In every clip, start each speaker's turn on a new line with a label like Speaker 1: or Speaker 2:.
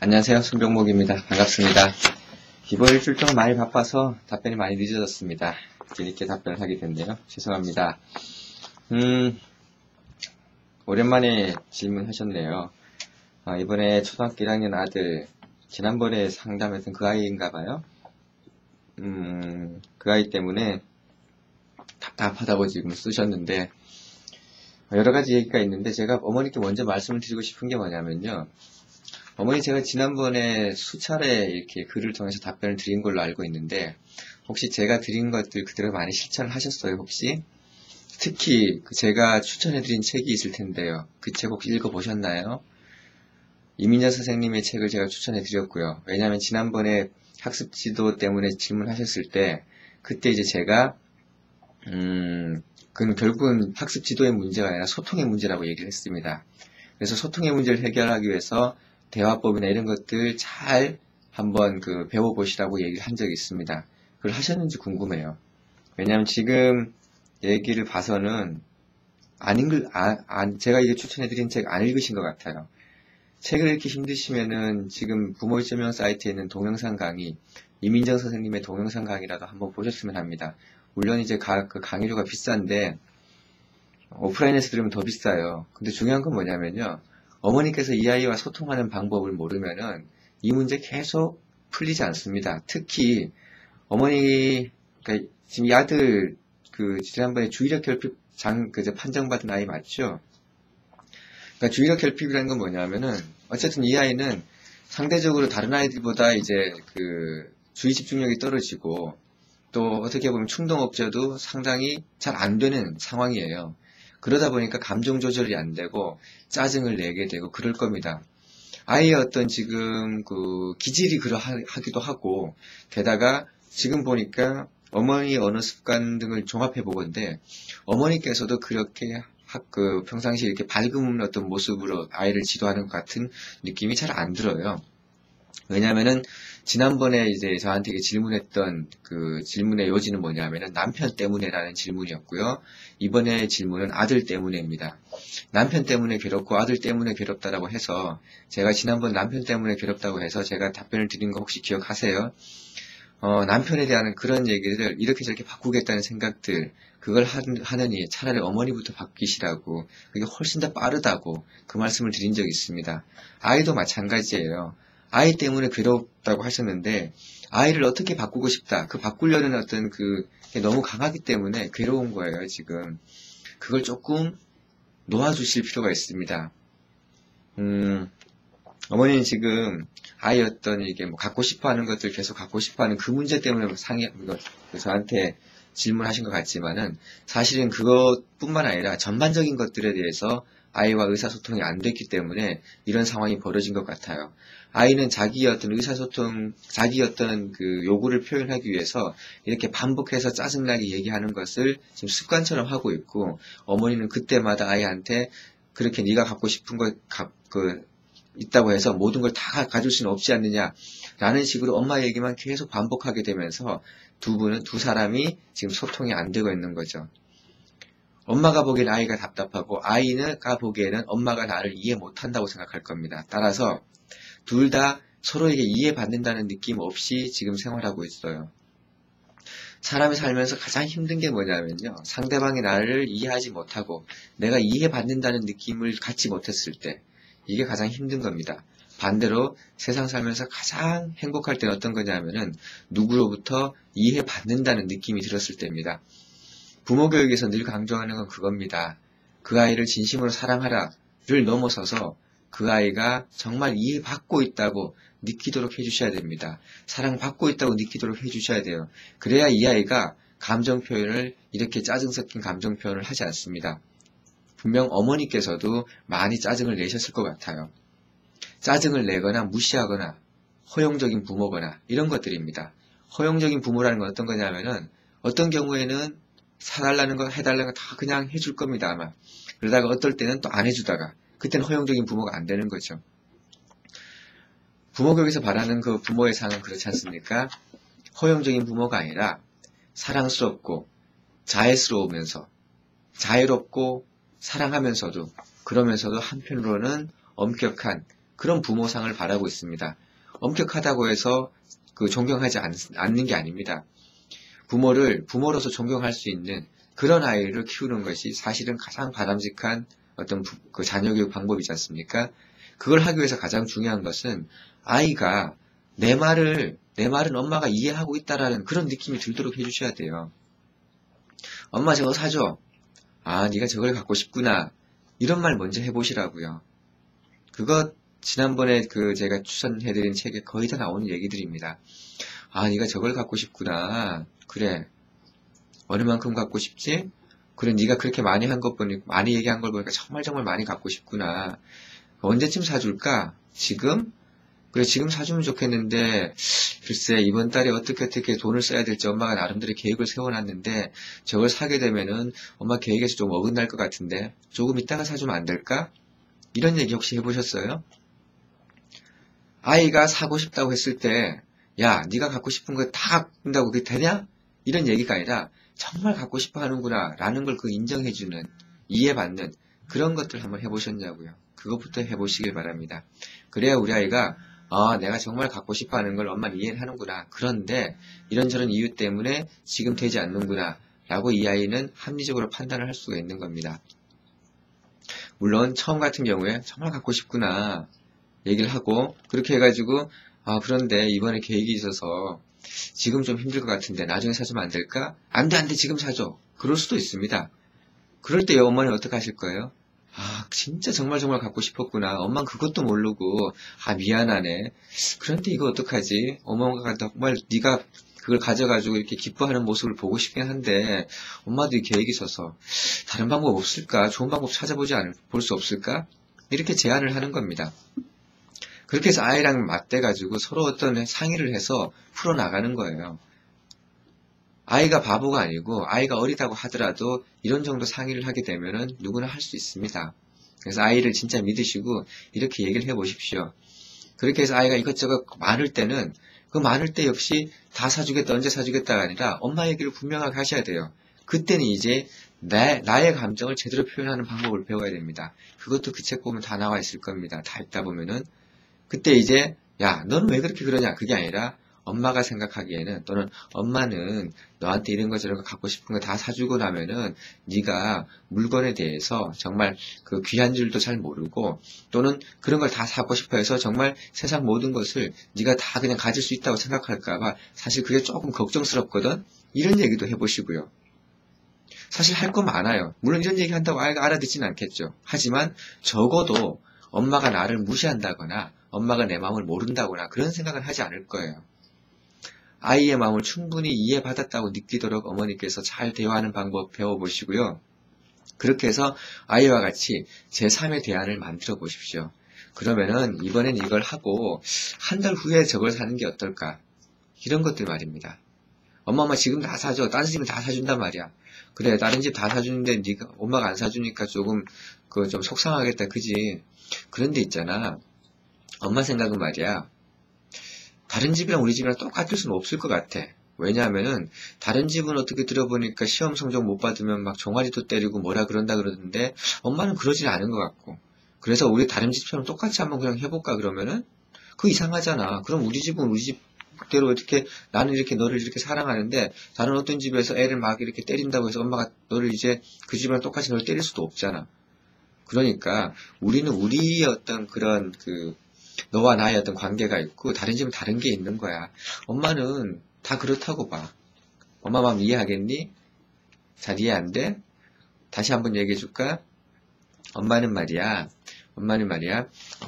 Speaker 1: 안녕하세요. 손병목입니다. 반갑습니다. 이번 일주일 동안 많이 바빠서 답변이 많이 늦어졌습니다. 뒤늦게 답변을 하게 됐네요. 죄송합니다. 오랜만에 질문하셨네요. 이번에 초등학교 1학년 아들, 지난번에 상담했던 그 아이인가봐요. 그 아이 때문에 답답하다고 지금 쓰셨는데, 여러 가지 얘기가 있는데, 제가 어머니께 먼저 말씀을 드리고 싶은 게 뭐냐면요. 어머니, 제가 지난번에 수차례 이렇게 글을 통해서 답변을 드린 걸로 알고 있는데, 혹시 제가 드린 것들 그대로 많이 실천을 하셨어요, 혹시? 특히 제가 추천해드린 책이 있을 텐데요. 그 책 혹시 읽어보셨나요? 이민정 선생님의 책을 제가 추천해드렸고요. 왜냐하면 지난번에 학습 지도 때문에 질문하셨을 때, 그때 이제 제가 그건 결국은 학습 지도의 문제가 아니라 소통의 문제라고 얘기를 했습니다. 그래서 소통의 문제를 해결하기 위해서 대화법이나 이런 것들 잘 한번 배워보시라고 얘기를 한 적이 있습니다. 그걸 하셨는지 궁금해요. 왜냐하면 지금 얘기를 봐서는 제가 이게 추천해드린 책 안 읽으신 것 같아요. 책을 읽기 힘드시면은 지금 부모 1.0 사이트에 있는 동영상 강의, 이민정 선생님의 동영상 강의라도 한번 보셨으면 합니다. 물론 이제 그 강의료가 비싼데 오프라인에서 들으면 더 비싸요. 근데 중요한 건 뭐냐면요. 어머니께서 이 아이와 소통하는 방법을 모르면은 이 문제 계속 풀리지 않습니다. 특히 어머니, 그러니까 지금 이 아들 지난번에 주의력 결핍 판정받은 아이 맞죠? 그러니까 주의력 결핍이라는 건 뭐냐면은 어쨌든 이 아이는 상대적으로 다른 아이들보다 이제 주의 집중력이 떨어지고 또 어떻게 보면 충동 억제도 상당히 잘 안 되는 상황이에요. 그러다 보니까 감정 조절이 안 되고 짜증을 내게 되고 그럴 겁니다. 아이의 어떤 지금 기질이 그러하기도 하고, 게다가 지금 보니까 어머니의 언어 습관 등을 종합해 보건데 어머니께서도 그렇게 평상시에 이렇게 밝은 어떤 모습으로 아이를 지도하는 것 같은 느낌이 잘 안 들어요. 왜냐면은 지난번에 이제 저한테 질문했던 질문의 요지는 뭐냐면은 남편 때문에라는 질문이었고요. 이번에 질문은 아들 때문에입니다. 남편 때문에 괴롭고 아들 때문에 괴롭다라고 해서 제가 지난번 남편 때문에 괴롭다고 해서 제가 답변을 드린 거 혹시 기억하세요? 남편에 대한 그런 얘기를 이렇게 저렇게 바꾸겠다는 생각들, 그걸 하느니 차라리 어머니부터 바뀌시라고, 그게 훨씬 더 빠르다고 그 말씀을 드린 적이 있습니다. 아이도 마찬가지예요. 아이 때문에 괴롭다고 하셨는데 아이를 어떻게 바꾸고 싶다. 바꾸려는 어떤 그게 너무 강하기 때문에 괴로운 거예요, 지금. 그걸 조금 놓아주실 필요가 있습니다. 어머니는 지금 아이 어떤 이게 갖고 싶어 하는 것들 계속 갖고 싶어 하는 그 문제 때문에 저한테 질문하신 것 같지만은 사실은 그것뿐만 아니라 전반적인 것들에 대해서 아이와 의사소통이 안 됐기 때문에 이런 상황이 벌어진 것 같아요. 아이는 자기의 어떤 의사소통, 자기의 어떤 요구를 표현하기 위해서 이렇게 반복해서 짜증나게 얘기하는 것을 지금 습관처럼 하고 있고, 어머니는 그때마다 아이한테 그렇게 네가 갖고 싶은 거 있다고 해서 모든 걸 다 가질 수는 없지 않느냐라는 식으로 엄마 얘기만 계속 반복하게 되면서 두 사람이 지금 소통이 안 되고 있는 거죠. 엄마가 보기엔 아이가 답답하고 아이가 보기에는 엄마가 나를 이해 못한다고 생각할 겁니다. 따라서 둘 다 서로에게 이해받는다는 느낌 없이 지금 생활하고 있어요. 사람이 살면서 가장 힘든 게 뭐냐면요. 상대방이 나를 이해하지 못하고 내가 이해받는다는 느낌을 갖지 못했을 때, 이게 가장 힘든 겁니다. 반대로 세상 살면서 가장 행복할 때는 어떤 거냐면은 누구로부터 이해받는다는 느낌이 들었을 때입니다. 부모 교육에서 늘 강조하는 건 그겁니다. 그 아이를 진심으로 사랑하라를 넘어서서 그 아이가 정말 이해받고 있다고 느끼도록 해주셔야 됩니다. 사랑받고 있다고 느끼도록 해주셔야 돼요. 그래야 이 아이가 감정 표현을, 이렇게 짜증 섞인 감정 표현을 하지 않습니다. 분명 어머니께서도 많이 짜증을 내셨을 것 같아요. 짜증을 내거나 무시하거나 허용적인 부모거나 이런 것들입니다. 허용적인 부모라는 건 어떤 거냐면은 어떤 경우에는 사달라는 거 해달라는 거 다 그냥 해줄 겁니다, 아마. 그러다가 어떨 때는 또 안 해주다가, 그때는 허용적인 부모가 안 되는 거죠. 부모 교육에서 바라는 그 부모의 상은 그렇지 않습니까? 허용적인 부모가 아니라 사랑스럽고 자애스러우면서 자애롭고 사랑하면서도, 그러면서도 한편으로는 엄격한 그런 부모상을 바라고 있습니다. 엄격하다고 해서 존경하지 않는 게 아닙니다. 부모를 부모로서 존경할 수 있는 그런 아이를 키우는 것이 사실은 가장 바람직한 어떤 자녀 교육 방법이지 않습니까? 그걸 하기 위해서 가장 중요한 것은 아이가 내 말은 엄마가 이해하고 있다라는 그런 느낌이 들도록 해주셔야 돼요. 엄마 저거 사줘. 아, 네가 저걸 갖고 싶구나. 이런 말 먼저 해보시라고요. 그거 지난번에 제가 추천해드린 책에 거의 다 나오는 얘기들입니다. 아, 네가 저걸 갖고 싶구나. 그래. 어느 만큼 갖고 싶지? 그래, 네가 그렇게 많이 많이 얘기한 걸 보니까 정말 많이 갖고 싶구나. 언제쯤 사줄까? 지금? 그래, 지금 사주면 좋겠는데, 글쎄, 이번 달에 어떻게 돈을 써야 될지 엄마가 나름대로 계획을 세워놨는데, 저걸 사게 되면은 엄마 계획에서 좀 어긋날 것 같은데, 조금 이따가 사주면 안 될까? 이런 얘기 혹시 해보셨어요? 아이가 사고 싶다고 했을 때, 야, 네가 갖고 싶은 거 다 갖는다고 그게 되냐? 이런 얘기가 아니라, 정말 갖고 싶어 하는구나, 라는 걸 인정해주는, 이해받는, 그런 것들 한번 해보셨냐고요. 그것부터 해보시길 바랍니다. 그래야 우리 아이가, 아, 내가 정말 갖고 싶어 하는 걸 엄마는 이해를 하는구나. 그런데, 이런저런 이유 때문에 지금 되지 않는구나. 라고 이 아이는 합리적으로 판단을 할 수가 있는 겁니다. 물론, 처음 같은 경우에 정말 갖고 싶구나. 얘기를 하고, 그렇게 해가지고, 아, 그런데 이번에 계획이 있어서 지금 좀 힘들 것 같은데 나중에 사주면 안 될까? 안 돼, 지금 사줘. 그럴 수도 있습니다. 그럴 때 어머니는 어떻게 하실 거예요? 아, 진짜 정말 갖고 싶었구나. 엄마는 그것도 모르고, 아, 미안하네. 그런데 이거 어떡하지? 어머니가 정말 네가 그걸 가져가지고 이렇게 기뻐하는 모습을 보고 싶긴 한데, 엄마도 이 계획이 있어서, 다른 방법 없을까? 좋은 방법 볼 수 없을까? 이렇게 제안을 하는 겁니다. 그렇게 해서 아이랑 맞대가지고 서로 어떤 상의를 해서 풀어나가는 거예요. 아이가 바보가 아니고 아이가 어리다고 하더라도 이런 정도 상의를 하게 되면은 누구나 할 수 있습니다. 그래서 아이를 진짜 믿으시고 이렇게 얘기를 해보십시오. 그렇게 해서 아이가 이것저것 많을 때는 그 많을 때 역시 다 사주겠다, 언제 사주겠다가 아니라 엄마 얘기를 분명하게 하셔야 돼요. 그때는 이제 나의 감정을 제대로 표현하는 방법을 배워야 됩니다. 그것도 그 책 보면 다 나와 있을 겁니다. 다 읽다 보면은. 그때 이제 야, 너는 왜 그렇게 그러냐? 그게 아니라 엄마가 생각하기에는 또는 엄마는 너한테 이런 거 저런 거 갖고 싶은 거 다 사주고 나면은 네가 물건에 대해서 정말 그 귀한 줄도 잘 모르고 또는 그런 걸 다 사고 싶어 해서 정말 세상 모든 것을 네가 다 그냥 가질 수 있다고 생각할까 봐 사실 그게 조금 걱정스럽거든? 이런 얘기도 해보시고요. 사실 할 거 많아요. 물론 이런 얘기 한다고 아이가 알아듣지는 않겠죠. 하지만 적어도 엄마가 나를 무시한다거나 엄마가 내 마음을 모른다거나 그런 생각은 하지 않을 거예요. 아이의 마음을 충분히 이해받았다고 느끼도록 어머니께서 잘 대화하는 방법 배워보시고요. 그렇게 해서 아이와 같이 제3의 대안을 만들어 보십시오. 그러면은 이번엔 이걸 하고 한 달 후에 저걸 사는 게 어떨까? 이런 것들 말입니다. 엄마 지금 다 사줘. 다른 집은 다 사준단 말이야. 그래, 다른 집 다 사주는데 네가 엄마가 안 사주니까 조금 좀 속상하겠다, 그지? 그런데 있잖아. 엄마 생각은 말이야. 다른 집이랑 우리 집이랑 똑같을 수는 없을 것 같아. 왜냐하면은 다른 집은 어떻게 들어보니까 시험 성적 못 받으면 막 종아리도 때리고 뭐라 그런다 그러던데 엄마는 그러질 않은 것 같고. 그래서 우리 다른 집처럼 똑같이 한번 그냥 해볼까 그러면은 그거 이상하잖아. 그럼 우리 집은 우리 집대로 어떻게 나는 이렇게 너를 이렇게 사랑하는데 다른 어떤 집에서 애를 막 이렇게 때린다고 해서 엄마가 너를 이제 그 집이랑 똑같이 너를 때릴 수도 없잖아. 그러니까 우리는 우리의 어떤 그런 너와 나의 어떤 관계가 있고 다른 집은 다른 게 있는 거야. 엄마는 다 그렇다고 봐. 엄마 마음 이해하겠니? 잘 이해 안 돼? 다시 한번 얘기해 줄까? 엄마는 말이야.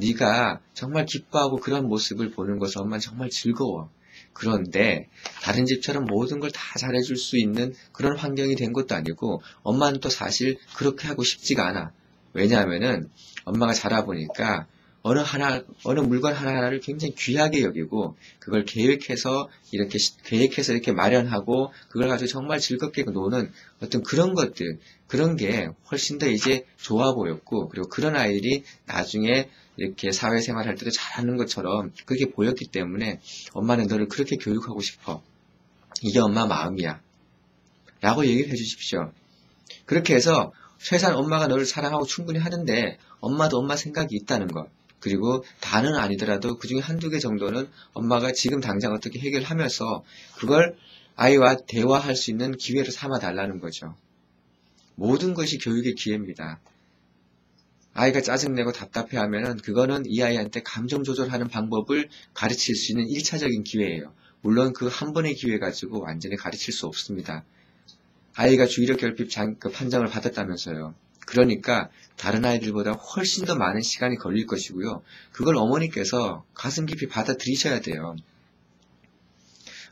Speaker 1: 네가 정말 기뻐하고 그런 모습을 보는 것은 엄마는 정말 즐거워. 그런데 다른 집처럼 모든 걸 다 잘해줄 수 있는 그런 환경이 된 것도 아니고 엄마는 또 사실 그렇게 하고 싶지가 않아. 왜냐하면은 엄마가 자라보니까 어느 물건 하나하나를 굉장히 귀하게 여기고, 그걸 계획해서 이렇게 마련하고, 그걸 가지고 정말 즐겁게 노는 어떤 그런 것들, 그런 게 훨씬 더 이제 좋아 보였고, 그리고 그런 아이들이 나중에 이렇게 사회생활 할 때도 잘하는 것처럼 그렇게 보였기 때문에 엄마는 너를 그렇게 교육하고 싶어. 이게 엄마 마음이야. 라고 얘기를 해 주십시오. 그렇게 해서 최소한 엄마가 너를 사랑하고 충분히 하는데 엄마도 엄마 생각이 있다는 것. 그리고 다는 아니더라도 그중에 한두 개 정도는 엄마가 지금 당장 어떻게 해결하면서 그걸 아이와 대화할 수 있는 기회로 삼아 달라는 거죠. 모든 것이 교육의 기회입니다. 아이가 짜증내고 답답해하면은 그거는 이 아이한테 감정 조절하는 방법을 가르칠 수 있는 1차적인 기회예요. 물론 그 한 번의 기회 가지고 완전히 가르칠 수 없습니다. 아이가 주의력 결핍 판정을 받았다면서요. 그러니까 다른 아이들보다 훨씬 더 많은 시간이 걸릴 것이고요. 그걸 어머니께서 가슴 깊이 받아들이셔야 돼요.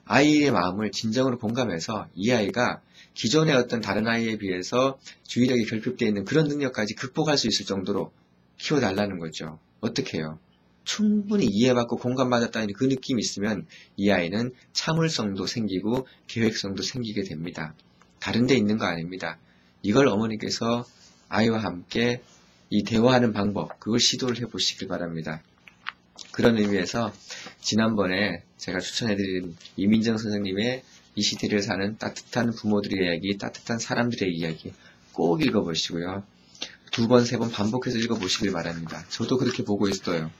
Speaker 1: 아이의 마음을 진정으로 공감해서 이 아이가 기존의 어떤 다른 아이에 비해서 주의력이 결핍되어 있는 그런 능력까지 극복할 수 있을 정도로 키워달라는 거죠. 어떻게 해요? 충분히 이해받고 공감받았다는 그 느낌이 있으면 이 아이는 참을성도 생기고 계획성도 생기게 됩니다. 다른 데 있는 거 아닙니다. 이걸 어머니께서 아이와 함께 이 대화하는 방법, 그걸 시도를 해보시길 바랍니다. 그런 의미에서 지난번에 제가 추천해드린 이민정 선생님의 이 시대를 사는 따뜻한 부모들의 이야기, 따뜻한 사람들의 이야기 꼭 읽어보시고요. 2번, 3번 반복해서 읽어보시길 바랍니다. 저도 그렇게 보고 있어요.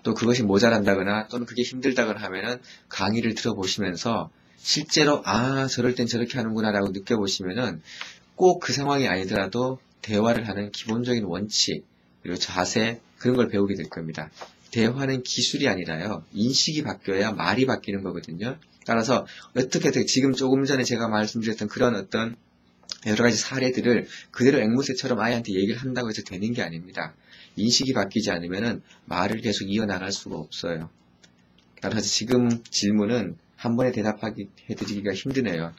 Speaker 1: 또 그것이 모자란다거나 또는 그게 힘들다거나 하면은 강의를 들어보시면서 실제로 저럴 땐 저렇게 하는구나 라고 느껴보시면은 꼭 그 상황이 아니더라도 대화를 하는 기본적인 원칙, 그리고 자세, 그런 걸 배우게 될 겁니다. 대화는 기술이 아니라요. 인식이 바뀌어야 말이 바뀌는 거거든요. 따라서 어떻게 지금 조금 전에 제가 말씀드렸던 그런 어떤 여러 가지 사례들을 그대로 앵무새처럼 아이한테 얘기를 한다고 해서 되는 게 아닙니다. 인식이 바뀌지 않으면은 말을 계속 이어나갈 수가 없어요. 따라서 지금 질문은 한 번에 해드리기가 힘드네요.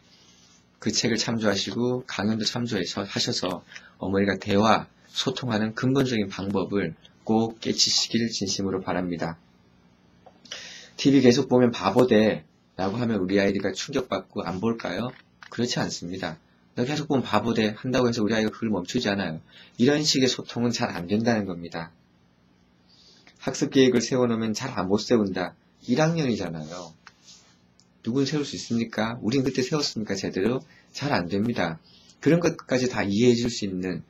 Speaker 1: 그 책을 참조하시고 강연도 참조하셔서 어머니가 대화, 소통하는 근본적인 방법을 꼭 깨치시길 진심으로 바랍니다. TV 계속 보면 바보돼 라고 하면 우리 아이가 충격받고 안 볼까요? 그렇지 않습니다. 너 계속 보면 바보돼 한다고 해서 우리 아이가 그걸 멈추지 않아요. 이런 식의 소통은 잘 안 된다는 겁니다. 학습 계획을 세워놓으면 잘 못 세운다. 1학년이잖아요. 누군 세울 수 있습니까? 우린 그때 세웠습니까? 제대로? 잘 안 됩니다. 그런 것까지 다 이해해 줄 수 있는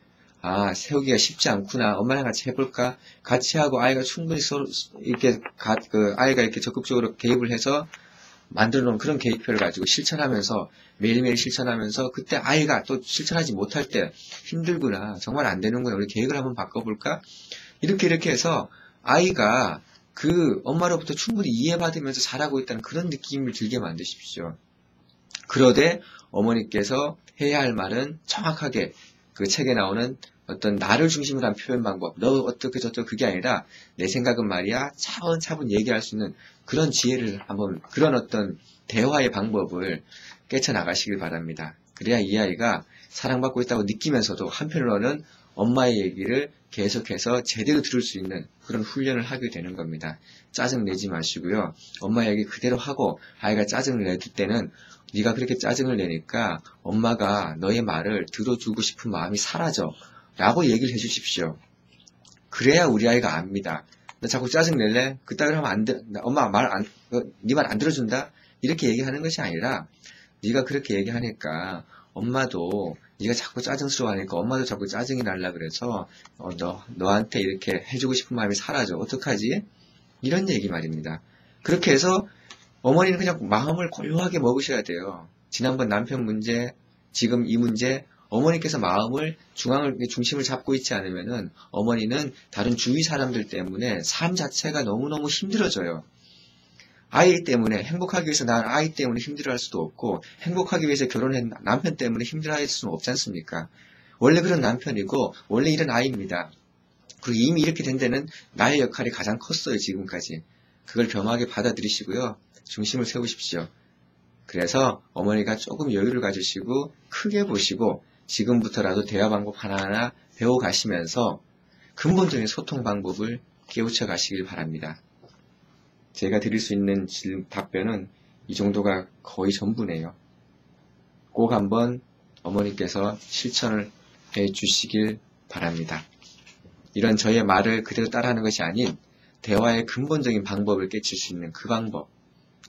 Speaker 1: 세우기가 쉽지 않구나. 엄마랑 같이 해볼까? 같이 하고 아이가 충분히 아이가 이렇게 적극적으로 개입을 해서 만들어 놓은 그런 계획표를 가지고 실천하면서 매일매일 실천하면서 그때 아이가 또 실천하지 못할 때 힘들구나. 정말 안 되는구나. 우리 계획을 한번 바꿔볼까? 이렇게 해서 아이가 그 엄마로부터 충분히 이해받으면서 잘하고 있다는 그런 느낌을 들게 만드십시오. 그러되 어머니께서 해야 할 말은 정확하게 그 책에 나오는 어떤 나를 중심으로 한 표현 방법, 너 어떻게 저떻게 그게 아니라 내 생각은 말이야 차분차분 얘기할 수 있는 그런 지혜를 한번 그런 어떤 대화의 방법을 깨쳐나가시길 바랍니다. 그래야 이 아이가 사랑받고 있다고 느끼면서도 한편으로는 엄마의 얘기를 계속해서 제대로 들을 수 있는 그런 훈련을 하게 되는 겁니다. 짜증 내지 마시고요. 엄마 얘기 그대로 하고 아이가 짜증을 낼 때는 네가 그렇게 짜증을 내니까 엄마가 너의 말을 들어주고 싶은 마음이 사라져 라고 얘기를 해주십시오. 그래야 우리 아이가 압니다. 너 자꾸 짜증 낼래? 그따위로 하면 안 돼. 엄마 네 말 안 들어준다? 이렇게 얘기하는 것이 아니라 네가 그렇게 얘기하니까 엄마도 네가 자꾸 짜증스러워하니까 엄마도 자꾸 짜증이 날라 그래서 너한테 이렇게 해주고 싶은 마음이 사라져. 어떡하지? 이런 얘기 말입니다. 그렇게 해서 어머니는 그냥 마음을 고요하게 먹으셔야 돼요. 지난번 남편 문제, 지금 이 문제, 어머니께서 마음을 중심을 잡고 있지 않으면은 어머니는 다른 주위 사람들 때문에 삶 자체가 너무너무 힘들어져요. 아이 때문에 행복하기 위해서 난 아이 때문에 힘들어할 수도 없고 행복하기 위해서 결혼한 남편 때문에 힘들어할 수는 없지 않습니까? 원래 그런 남편이고 원래 이런 아이입니다. 그리고 이미 이렇게 된 데는 나의 역할이 가장 컸어요. 지금까지. 그걸 겸하게 받아들이시고요. 중심을 세우십시오. 그래서 어머니가 조금 여유를 가지시고 크게 보시고 지금부터라도 대화 방법 하나하나 배워가시면서 근본적인 소통 방법을 깨우쳐 가시길 바랍니다. 제가 드릴 수 있는 답변은 이 정도가 거의 전부네요. 꼭 한번 어머니께서 실천을 해 주시길 바랍니다. 이런 저의 말을 그대로 따라하는 것이 아닌 대화의 근본적인 방법을 깨칠 수 있는 그 방법.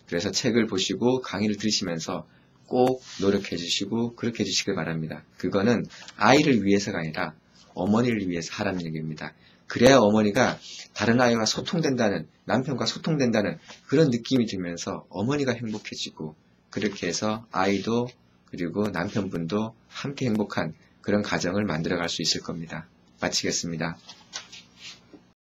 Speaker 1: 그래서 책을 보시고 강의를 들으시면서 꼭 노력해 주시고 그렇게 해주시길 바랍니다. 그거는 아이를 위해서가 아니라 어머니를 위해서 하라는 얘기입니다. 그래야 어머니가 다른 아이와 소통된다는, 남편과 소통된다는 그런 느낌이 들면서 어머니가 행복해지고, 그렇게 해서 아이도 그리고 남편분도 함께 행복한 그런 가정을 만들어갈 수 있을 겁니다. 마치겠습니다.